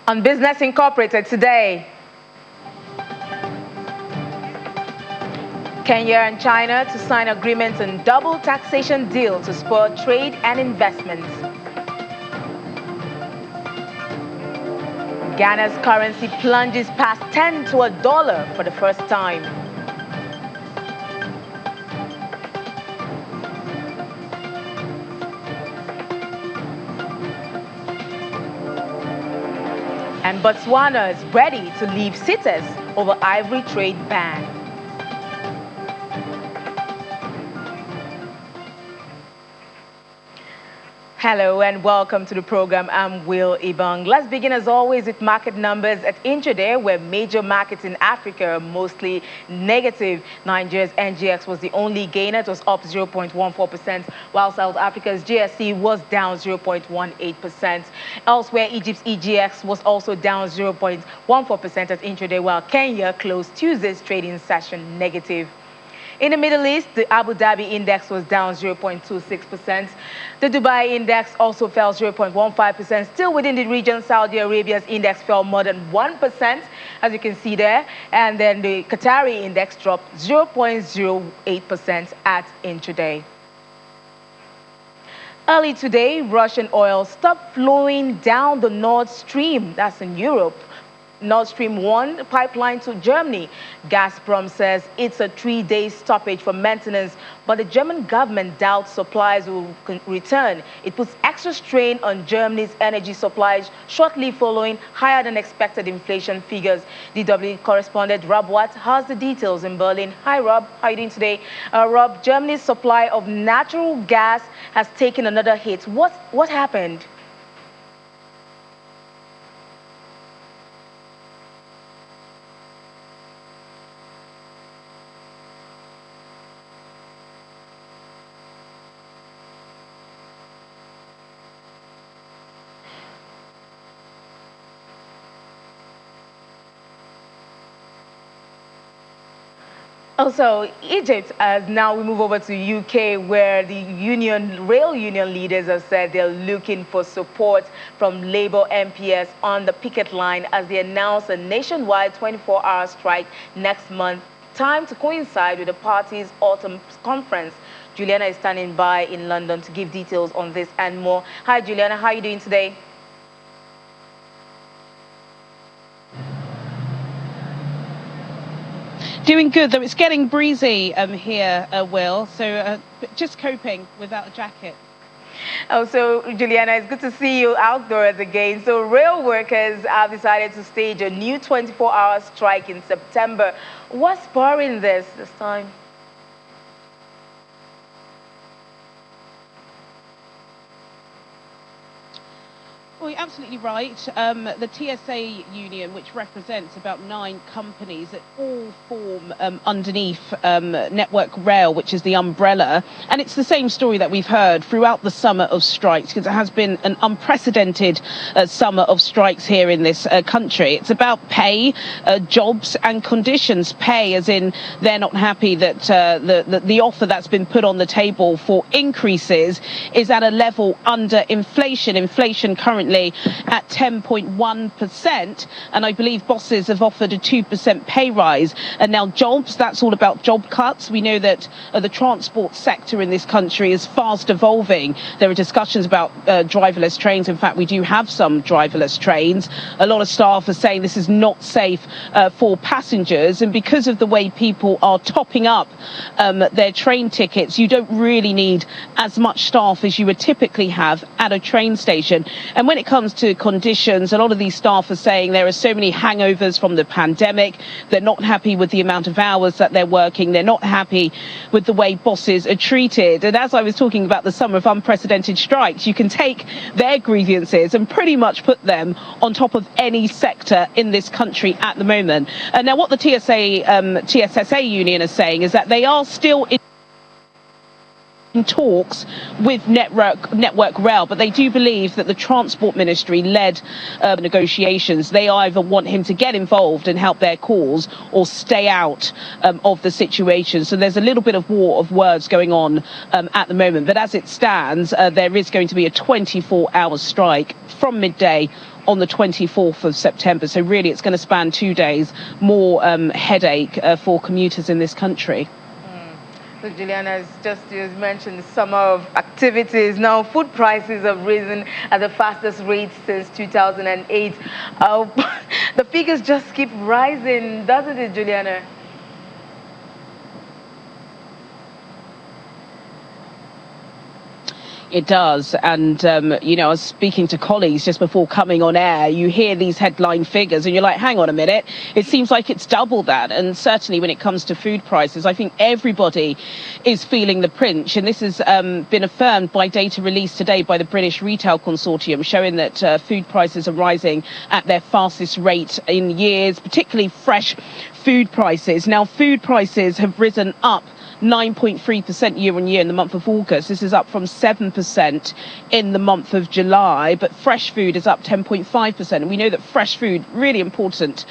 On Business Incorporated today, Kenya and China to sign agreements on double taxation deal to spur trade and investments. Ghana's currency plunges past 10 to $1 for the first time. And Botswana is ready to leave CITES over ivory trade ban. Hello and welcome to the program. I'm Will Ibang. Let's begin as always with market numbers at intraday, where major markets in Africa are mostly negative. Nigeria's NGX was the only gainer. It was up 0.14%, while South Africa's GSC was down 0.18%. Elsewhere, Egypt's EGX was also down 0.14% at intraday, while Kenya closed Tuesday's trading session negative. In the Middle East, the Abu Dhabi index was down 0.26%. The Dubai index also fell 0.15%. Still within the region, Saudi Arabia's index fell more than 1%, as you can see there. And then the Qatari index dropped 0.08% at intraday. Early today, Russian oil stopped flowing down the Nord Stream, that's in Europe. Nord Stream 1 pipeline to Germany. Gazprom says it's a 3-day stoppage for maintenance, but the German government doubts supplies will return. It puts extra strain on Germany's energy supplies shortly following higher than expected inflation figures. DW correspondent Rob Watt has the details in Berlin. Hi Rob, how are you doing today? Rob, Germany's supply of natural gas has taken another hit. What happened? Also, Egypt, now we move over to UK, where the rail union leaders have said they're looking for support from Labour MPs on the picket line as they announce a nationwide 24-hour strike next month, time to coincide with the party's autumn conference. Juliana is standing by in London to give details on this and more. Hi, Juliana, how are you doing today? Doing good, though it's getting breezy here, Will, so just coping without a jacket. Oh, so Juliana, it's good to see you outdoors again. So rail workers have decided to stage a new 24-hour strike in September. What's spurring this time? Well, you're absolutely right. The TSA union, which represents about 9 companies that all form underneath Network Rail, which is the umbrella. And it's the same story that we've heard throughout the summer of strikes, because it has been an unprecedented summer of strikes here in this country. It's about pay, jobs and conditions. Pay, as in they're not happy that the offer that's been put on the table for increases is at a level under inflation. Inflation currently at 10.1%, and I believe bosses have offered a 2% pay rise. And now jobs, that's all about job cuts. We know that the transport sector in this country is fast evolving. There are discussions about driverless trains. In fact, we do have some driverless trains. A lot of staff are saying this is not safe for passengers, and because of the way people are topping up their train tickets, you don't really need as much staff as you would typically have at a train station. And when it comes to conditions, a lot of these staff are saying there are so many hangovers from the pandemic. They're not happy with the amount of hours that they're working. They're not happy with the way bosses are treated. And as I was talking about the summer of unprecedented strikes, you can take their grievances and pretty much put them on top of any sector in this country at the moment. And now what the TSSA union is saying is that they are still talks with Network Rail, but they do believe that the Transport Ministry led negotiations. They either want him to get involved and help their cause or stay out of the situation. So there's a little bit of war of words going on at the moment. But as it stands, there is going to be a 24-hour strike from midday on the 24th of September. So really it's going to span 2 days, more headache for commuters in this country. So Juliana, you mentioned summer of activities. Now, food prices have risen at the fastest rate since 2008. The figures just keep rising, doesn't it, Juliana? It does. And, you know, I was speaking to colleagues just before coming on air. You hear these headline figures and you're like, hang on a minute. It seems like it's double that. And certainly when it comes to food prices, I think everybody is feeling the pinch. And this has been affirmed by data released today by the British Retail Consortium, showing that food prices are rising at their fastest rate in years, particularly fresh food prices. Now, food prices have risen up 9.3% year on year in the month of August. This is up from 7% in the month of July, but fresh food is up 10.5%. And we know that fresh food, really important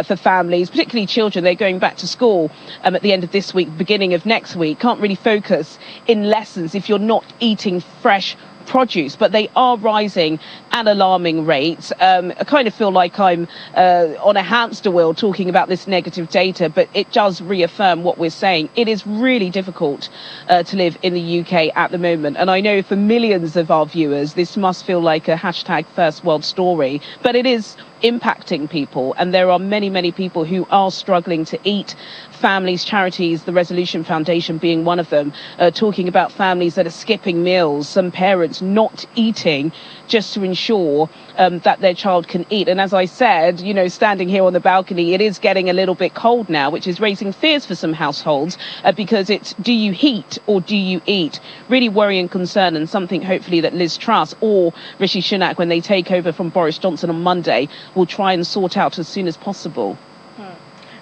for families, particularly children. They're going back to school at the end of this week, beginning of next week. Can't really focus in lessons if you're not eating fresh produce, but they are rising at alarming rates. I kind of feel like I'm on a hamster wheel talking about this negative data, but it does reaffirm what we're saying. It is really difficult to live in the UK at the moment. And I know for millions of our viewers, this must feel like a hashtag first world story, but it is impacting people. And there are many, many people who are struggling to eat. Families, charities, the Resolution Foundation being one of them, talking about families that are skipping meals, some parents not eating just to ensure that their child can eat. And as I said, you know, standing here on the balcony, it is getting a little bit cold now, which is raising fears for some households because it's do you heat or do you eat? Really worrying concern, and something hopefully that Liz Truss or Rishi Sunak, when they take over from Boris Johnson on Monday, will try and sort out as soon as possible.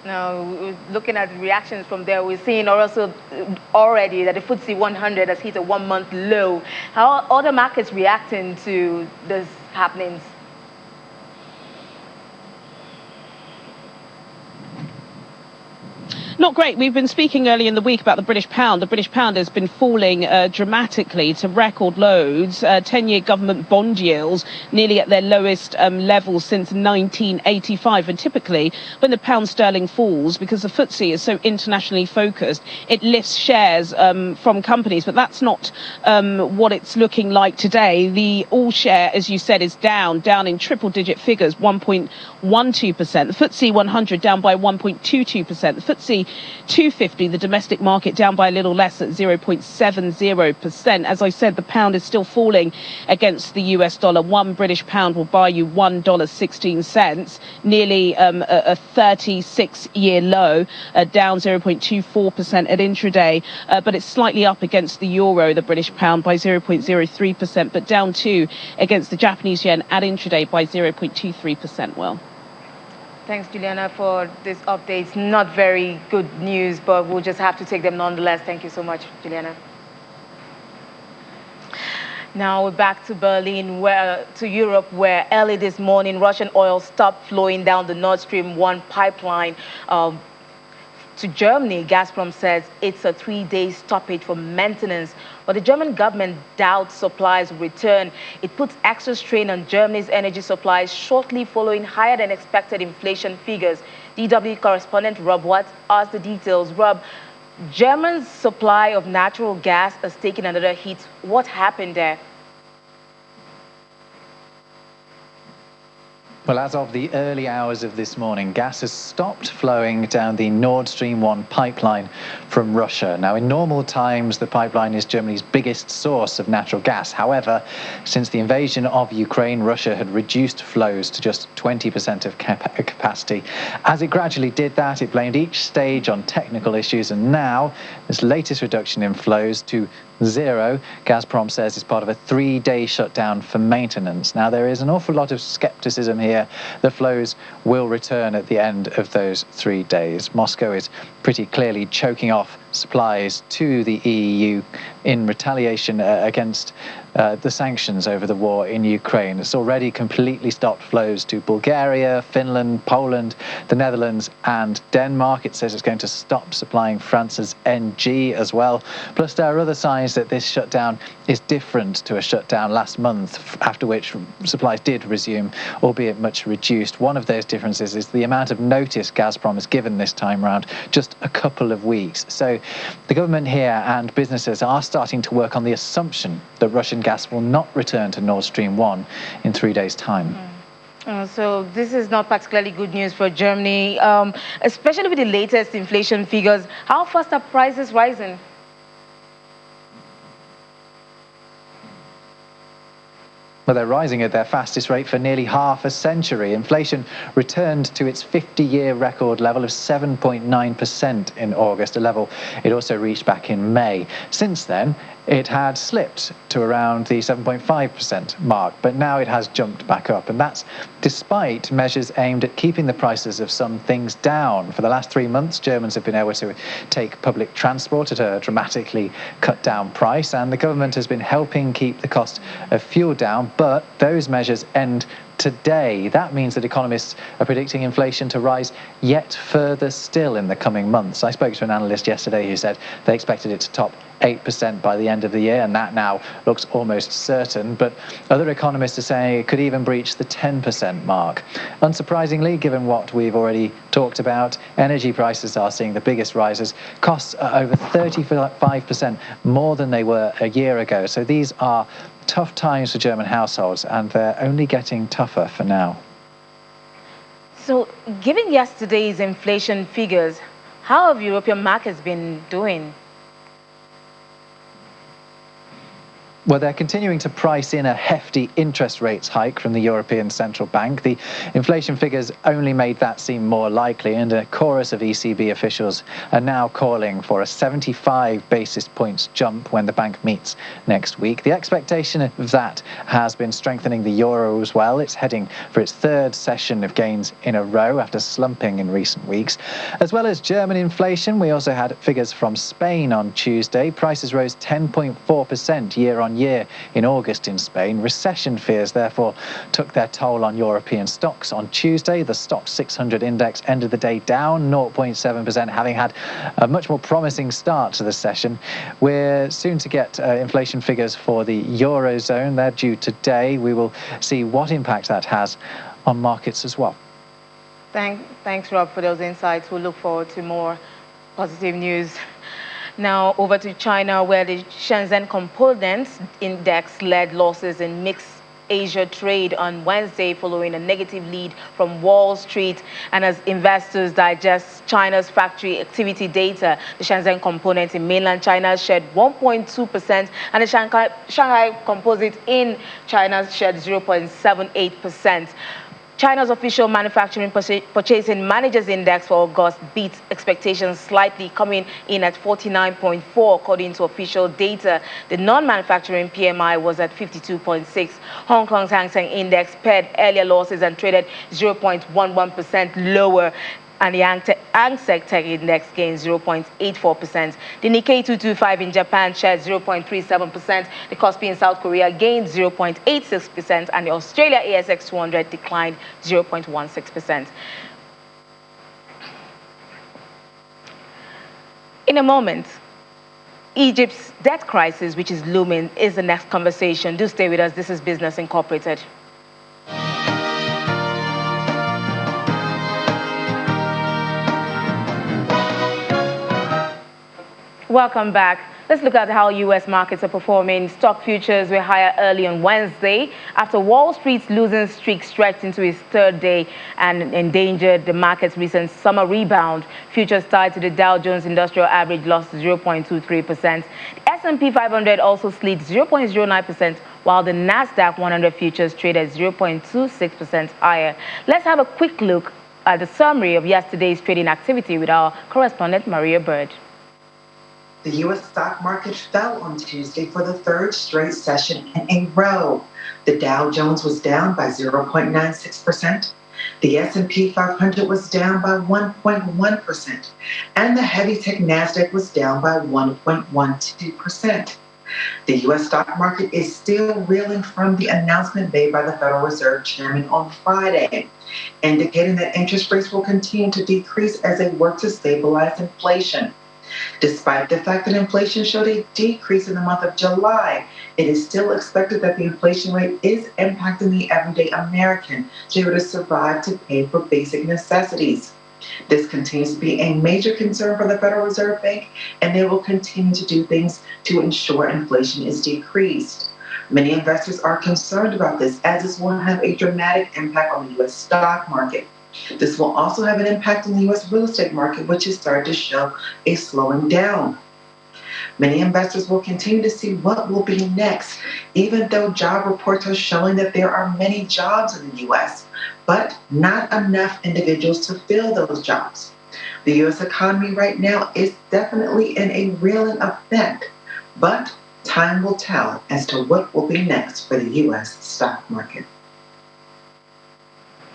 Now, looking at reactions from there, we're seeing also already that the FTSE 100 has hit a 1-month low. How are other markets reacting to this happenings? Not great. We've been speaking earlier in the week about the British pound. The British pound has been falling dramatically to record lows. 10-year government bond yields nearly at their lowest level since 1985. And typically, when the pound sterling falls, because the FTSE is so internationally focused, it lifts shares from companies. But that's not what it's looking like today. The all share, as you said, is down in triple-digit figures, 1.12%. The FTSE 100 down by 1.22%. The FTSE 250, the domestic market, down by a little less at 0.70%. As I said, the pound is still falling against the US dollar. One British pound will buy you $1.16, nearly a 36-year low, down 0.24% at intraday. But it's slightly up against the euro, the British pound, by 0.03%, but down too against the Japanese yen at intraday by 0.23%. Well. Thanks, Juliana, for this update. Not very good news, but we'll just have to take them nonetheless. Thank you so much, Juliana. Now we're back to Berlin, to Europe, where early this morning, Russian oil stopped flowing down the Nord Stream 1 pipeline to Germany. Gazprom says it's a 3-day stoppage for maintenance, but the German government doubts supplies will return. It puts extra strain on Germany's energy supplies shortly following higher than expected inflation figures. DW correspondent Rob Watt asked the details. Rob, Germany's supply of natural gas is taking another hit. What happened there? Well, as of the early hours of this morning, gas has stopped flowing down the Nord Stream 1 pipeline from Russia. Now, in normal times, the pipeline is Germany's biggest source of natural gas. However, since the invasion of Ukraine, Russia had reduced flows to just 20% of capacity. As it gradually did that, it blamed each stage on technical issues, and now this latest reduction in flows to zero, Gazprom says, is part of a 3-day shutdown for maintenance. Now, there is an awful lot of skepticism here. The flows will return at the end of those 3 days. Moscow is pretty clearly choking off supplies to the EU in retaliation against the sanctions over the war in Ukraine. It's already completely stopped flows to Bulgaria, Finland, Poland, the Netherlands and Denmark. It says it's going to stop supplying France's NG as well. Plus, there are other signs that this shutdown is different to a shutdown last month, after which supplies did resume, albeit much reduced. One of those differences is the amount of notice Gazprom has given this time round, just a couple of weeks. So the government here and businesses are starting to work on the assumption that Russian gas will not return to Nord Stream 1 in 3 days' time. So this is not particularly good news for Germany, especially with the latest inflation figures. How fast are prices rising? Well, they're rising at their fastest rate for nearly half a century. Inflation returned to its 50-year record level of 7.9% in August, a level it also reached back in May. Since then, it had slipped to around the 7.5% mark, but now it has jumped back up. And that's despite measures aimed at keeping the prices of some things down. For the last 3 months, Germans have been able to take public transport at a dramatically cut down price, and the government has been helping keep the cost of fuel down, but those measures end today. That means that economists are predicting inflation to rise yet further still in the coming months. I spoke to an analyst yesterday who said they expected it to top 8% by the end of the year, and that now looks almost certain. But other economists are saying it could even breach the 10% mark. Unsurprisingly, given what we've already talked about, energy prices are seeing the biggest rises. Costs are over 35% more than they were a year ago. So these are tough times for German households, and they're only getting tougher for now. So, given yesterday's inflation figures, how have European markets been doing? Well, they're continuing to price in a hefty interest rates hike from the European Central Bank. The inflation figures only made that seem more likely, and a chorus of ECB officials are now calling for a 75 basis points jump when the bank meets next week. The expectation of that has been strengthening the euro as well. It's heading for its third session of gains in a row after slumping in recent weeks. As well as German inflation, we also had figures from Spain on Tuesday. Prices rose 10.4% year on year in August in Spain. Recession fears therefore took their toll on European stocks on Tuesday. The Stoxx 600 index ended the day down 0.7%, having had a much more promising start to the session. We're soon to get inflation figures for the Eurozone. They're due today. We will see what impact that has on markets as well. Thanks, Rob, for those insights. We'll look forward to more positive news. Now over to China, where the Shenzhen Components Index led losses in mixed Asia trade on Wednesday following a negative lead from Wall Street. And as investors digest China's factory activity data, the Shenzhen Component in mainland China shed 1.2%, and the Shanghai Composite in China shed 0.78%. China's official manufacturing purchasing managers index for August beat expectations slightly, coming in at 49.4 according to official data. The non-manufacturing PMI was at 52.6. Hong Kong's Hang Seng index pared earlier losses and traded 0.11% lower, and the Hang Seng Tech Index gained 0.84%. The Nikkei 225 in Japan shared 0.37%. The Kospi in South Korea gained 0.86%, and the Australia ASX 200 declined 0.16%. In a moment, Egypt's debt crisis, which is looming, is the next conversation. Do stay with us. This is Business Incorporated. Welcome back. Let's look at how U.S. markets are performing. Stock futures were higher early on Wednesday after Wall Street's losing streak stretched into its third day and endangered the market's recent summer rebound. Futures tied to the Dow Jones Industrial Average lost 0.23%. The S&P 500 also slid 0.09%, while the Nasdaq 100 futures traded 0.26% higher. Let's have a quick look at the summary of yesterday's trading activity with our correspondent, Maria Bird. The U.S. stock market fell on Tuesday for the third straight session in a row. The Dow Jones was down by 0.96%. The S&P 500 was down by 1.1%. And the heavy tech Nasdaq was down by 1.12%. The U.S. stock market is still reeling from the announcement made by the Federal Reserve Chairman on Friday, indicating that interest rates will continue to decrease as they work to stabilize inflation. Despite the fact that inflation showed a decrease in the month of July, it is still expected that the inflation rate is impacting the everyday American to be able to survive to pay for basic necessities. This continues to be a major concern for the Federal Reserve Bank, and they will continue to do things to ensure inflation is decreased. Many investors are concerned about this, as this will have a dramatic impact on the U.S. stock market. This will also have an impact on the U.S. real estate market, which has started to show a slowing down. Many investors will continue to see what will be next, even though job reports are showing that there are many jobs in the U.S., but not enough individuals to fill those jobs. The U.S. economy right now is definitely in a reeling effect, but time will tell as to what will be next for the U.S. stock market.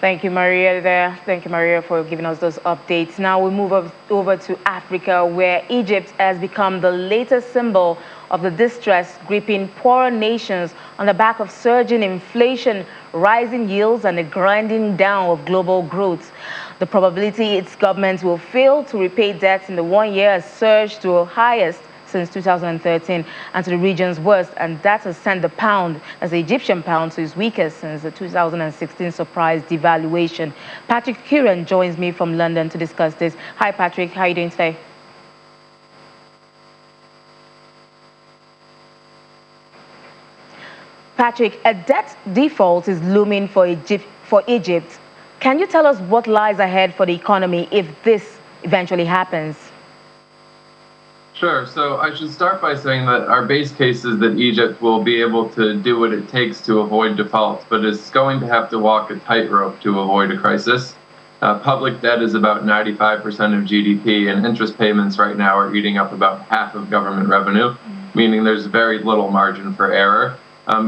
Thank you, Maria, there. Thank you, Maria, for giving us those updates. Now we move over to Africa, where Egypt has become the latest symbol of the distress gripping poorer nations on the back of surging inflation, rising yields, and the grinding down of global growth. The probability its government will fail to repay debts in the 1 year has surged to the highest since 2013 and to the region's worst, and that has sent the pound, as the Egyptian pound, to its weakest since the 2016 surprise devaluation. Patrick Curran joins me from London to discuss this. Hi, Patrick. How are you doing today? Patrick, a debt default is looming for Egypt. Can you tell us what lies ahead for the economy if this eventually happens? Sure. So I should start by saying that our base case is that Egypt will be able to do what it takes to avoid default, but it's going to have to walk a tightrope to avoid a crisis. Public debt is about 95% of GDP, and interest payments right now are eating up about half of government revenue, meaning there's very little margin for error.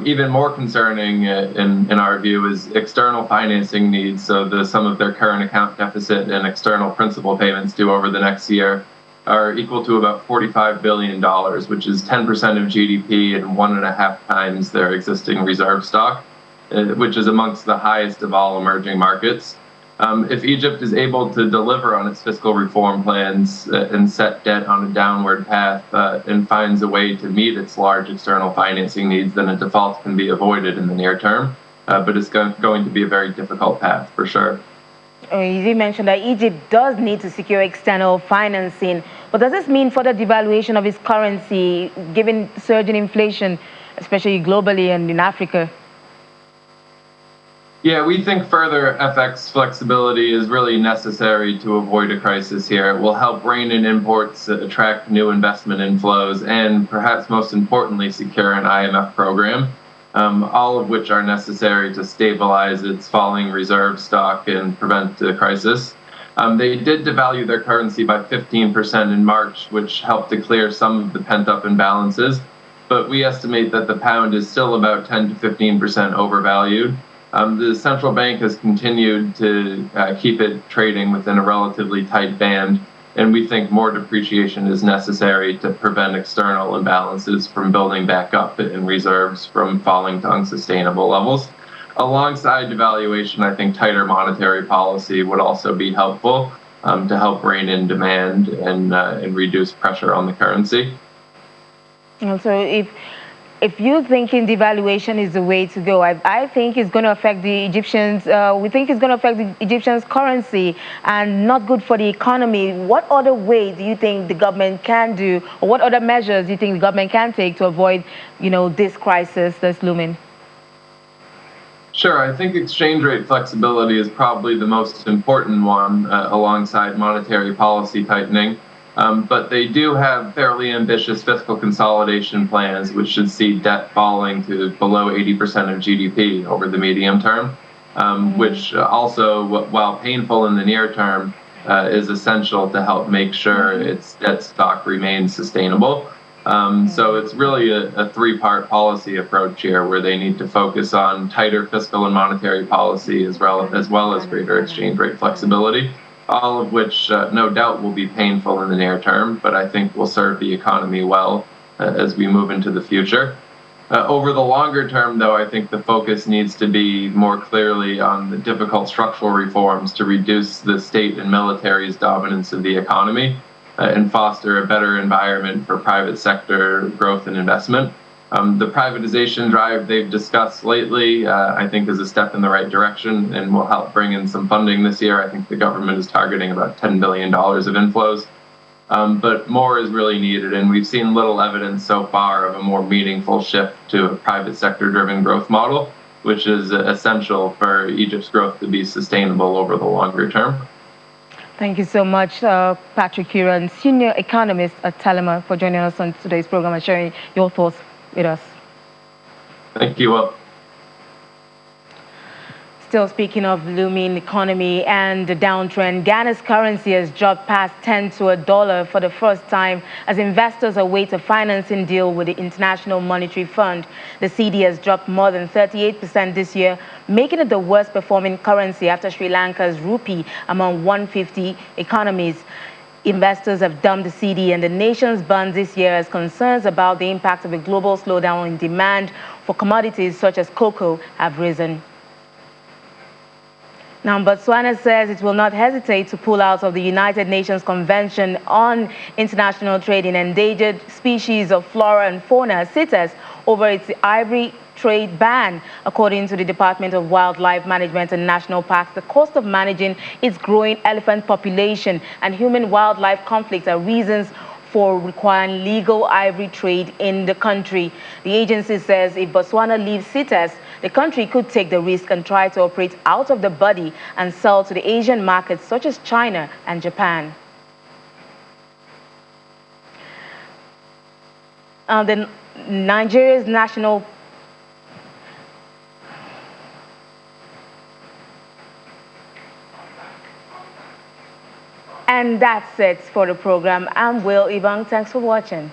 Even more concerning in our view is external financing needs. So the sum of their current account deficit and external principal payments due over the next year are equal to about $45 billion, which is 10% of GDP and 1.5 times their existing reserve stock, which is amongst the highest of all emerging markets. If Egypt is able to deliver on its fiscal reform plans and set debt on a downward path and finds a way to meet its large external financing needs, then a default can be avoided in the near term. But it's going to be a very difficult path for sure. You mentioned that Egypt does need to secure external financing, but does this mean further devaluation of its currency, given surging inflation, especially globally and in Africa? Yeah, we think further FX flexibility is really necessary to avoid a crisis here. It will help rein in imports, attract new investment inflows, and perhaps most importantly, secure an IMF program. All of which are necessary to stabilize its falling reserve stock and prevent a crisis. They did devalue their currency by 15% in March, which helped to clear some of the pent-up imbalances, but we estimate that the pound is still about 10 to 15% overvalued. The central bank has continued to keep it trading within a relatively tight band, and we think more depreciation is necessary to prevent external imbalances from building back up and reserves from falling to unsustainable levels. Alongside devaluation, I think tighter monetary policy would also be helpful to help rein in demand and reduce pressure on the currency. And so if you're thinking devaluation is the way to go, I think it's going to affect the Egyptians. We think it's going to affect the Egyptians' currency and not good for the economy. What other way do you think the government can do, or what other measures do you think the government can take to avoid, this crisis that's looming? Sure, I think exchange rate flexibility is probably the most important one alongside monetary policy tightening. But they do have fairly ambitious fiscal consolidation plans, which should see debt falling to below 80% of GDP over the medium term, which also, while painful in the near term, is essential to help make sure its debt stock remains sustainable. So it's really a three-part policy approach here, where they need to focus on tighter fiscal and monetary policy as well as greater exchange rate flexibility. All of which, no doubt, will be painful in the near term, but I think will serve the economy well as we move into the future. Over the longer term, though, I think the focus needs to be more clearly on the difficult structural reforms to reduce the state and military's dominance of the economy and foster a better environment for private sector growth and investment. The privatization drive they've discussed lately, I think, is a step in the right direction and will help bring in some funding this year. I think the government is targeting about $10 billion of inflows. But more is really needed, and we've seen little evidence so far of a more meaningful shift to a private sector-driven growth model, which is essential for Egypt's growth to be sustainable over the longer term. Thank you so much, Patrick Huron, senior economist at Talema, for joining us on today's program and sharing your thoughts with us. Thank you. Well, still speaking of looming economy and the downtrend, Ghana's currency has dropped past 10 to a dollar for the first time as investors await a financing deal with the International Monetary Fund. The cedi has dropped more than 38% this year, making it the worst performing currency after Sri Lanka's rupee among 150 economies. Investors have dumped the cedi and the nation's bonds this year as concerns about the impact of a global slowdown in demand for commodities such as cocoa have risen. Now, Botswana says it will not hesitate to pull out of the United Nations Convention on International Trade in Endangered Species of Flora and Fauna, CITES, over its ivory trade ban. According to the Department of Wildlife Management and National Parks, the cost of managing its growing elephant population and human-wildlife conflicts are reasons for requiring legal ivory trade in the country. The agency says if Botswana leaves CITES, the country could take the risk and try to operate out of the body and sell to the Asian markets such as China and Japan. Nigeria's national And that's it for the program. I'm Will Ibang. Thanks for watching.